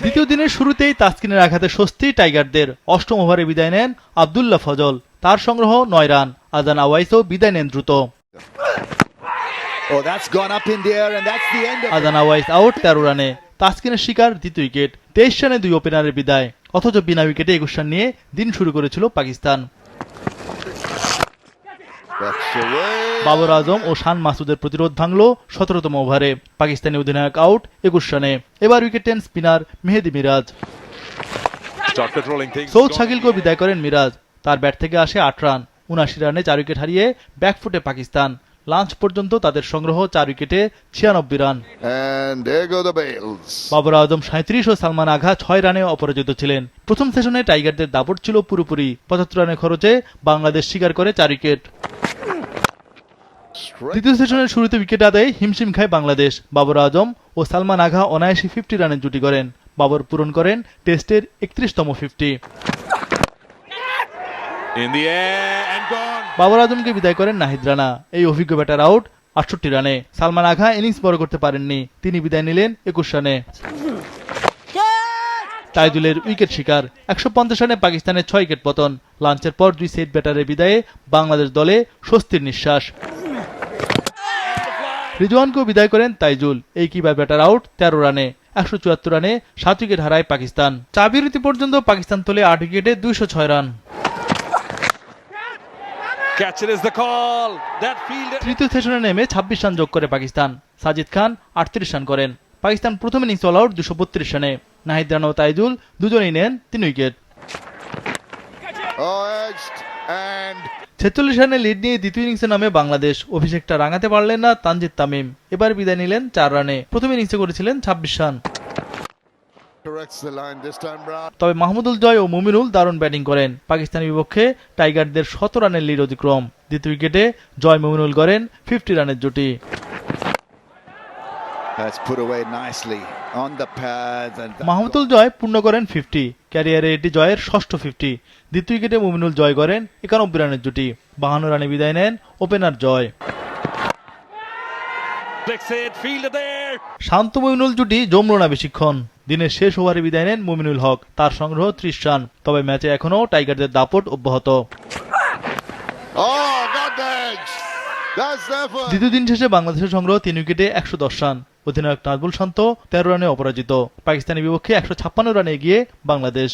দ্বিতীয় দিনের শুরুতেই তাসকিনের আঘাতে স্বস্তি টাইগারদের। অষ্টম ওভারে বিদায় নেন আব্দুল্লাহ ফজল, তার সংগ্রহ ৯ রান। আজান আওয়াইসও বিদায় নেন দ্রুত। আজান আওয়াইস আউট ১৩ রানে। তাসকিনের শিকার দ্বিতীয় উইকেট। ২৩ রানে ২ ওপেনারের বিদায়। অথচ বিনা উইকেটে ২১ রান নিয়ে দিন শুরু করেছিল পাকিস্তান। বাবর আজম ও শান মাসুদের প্রতিরোধ ভাঙল ১৭তম ওভারে। পাকিস্তানি অধিনায়ক আউট ২১ রানে। এবার উইকেট নেন স্পিনার মেহেদি মিরাজ। সৌদ শাকিলকেও বিদায় করেন মিরাজ। তার ব্যাট থেকে আসে ৮ রান। ৭৯ রানে ৪ উইকেট হারিয়ে ব্যাকফুটে পাকিস্তান। লাঞ্চ পর্যন্ত তাদের সংগ্রহ ৪ উইকেটে ৯৬ রান। বাবর আজম ৩৭ ও সালমান আগা ৬ রানে অপরাজিত ছিলেন। প্রথম সেশনে টাইগারদের দাপট ছিল পুরোপুরি। ৭৫ রানের খরচে বাংলাদেশ শিকার করে ৪ উইকেট। দ্বিতীয় সেশনের শুরুতে উইকেট আদায়ে হিমশিম খায় বাংলাদেশ। বাবর আজম ও সালমান আগা অনায়াসে ৫০ রানের জুটি করেন। বাবর পূরণ করেন টেস্টের ৩১তম ৫০। বাবর আজমকে বিদায় করেন নাহিদ রানা। এই অভিজ্ঞ ব্যাটার আউট ৬৮ রানে। সালমান আগা ইনিংস বড় করতে পারেননি, তিনি বিদায় নিলেন ২১ রানে। তাইজুলের উইকেট শিকার। ১৫০ রানে পাকিস্তানের ৬ উইকেট পতন। লাঞ্চের পর ২ সেট ব্যাটারের বিদায়ে বাংলাদেশ দলে স্বস্তির নিঃশ্বাস। রিজওয়ানকেও বিদায় করেন তাইজুল। এই কিবার ব্যাটার আউট ১৩ রানে। ১৭৪ রানে ৭ উইকেট হারায় পাকিস্তান। চা বিরতি পর্যন্ত পাকিস্তান তোলে ৮ উইকেটে ২০৬ রান। তৃতীয় সেশনে নেমে ২৬ রান যোগ করে পাকিস্তান। সাজিদ খান ৩৮ রান করেন। পাকিস্তান প্রথম ইনিংস অল আউট ২৩২ রানে। নাহিদ রানা ও তাইজুল দুজনেই নেন ৩ উইকেট। ৪৬ রানে লিড নিয়ে দ্বিতীয় ইনিংসে নামে বাংলাদেশ। অভিষেকটা রাঙাতে পারলেন না তানজিদ তামিম। এবার বিদায় নিলেন ৪ রানে। প্রথম ইনিংসে করেছিলেন ২৬ রান। তবে মাহমুদুল জয় ও মুমিনুল দারুণ ব্যাটিং করেন। পাকিস্তানের বিপক্ষে টাইগারদের ১৭ রানের লিড অতিক্রম। দ্বিতীয় উইকেটে জয় মুমিনুল গড়েন ৫০ রানের জুটি। মাহমুদুল জয় পূর্ণ করেন ৫০। ক্যারিয়ারে এটি জয়ের ষষ্ঠ ৫০। দ্বিতীয় উইকেটে মুমিনুল জয় করেন ৯১ রানের জুটি। ৫২ রানে বিদায় নেন ওপেনার জয়। শান্ত মুমিনুল জুটি জমল না বেশিক্ষণ। দিনের শেষ ওভারে বিদায় নেন মুমিনুল হক, তার সংগ্রহ ৩০ রান। তবে ম্যাচে এখনও টাইগারদের দাপট অব্যাহত। দ্বিতীয় দিন শেষে বাংলাদেশের সংগ্রহ ৩ উইকেটে ১১০ রান। অধিনায়ক নাজমুল শান্ত ১৩ রানে অপরাজিত। পাকিস্তানের বিপক্ষে ১৫৬ রানে এগিয়ে বাংলাদেশ।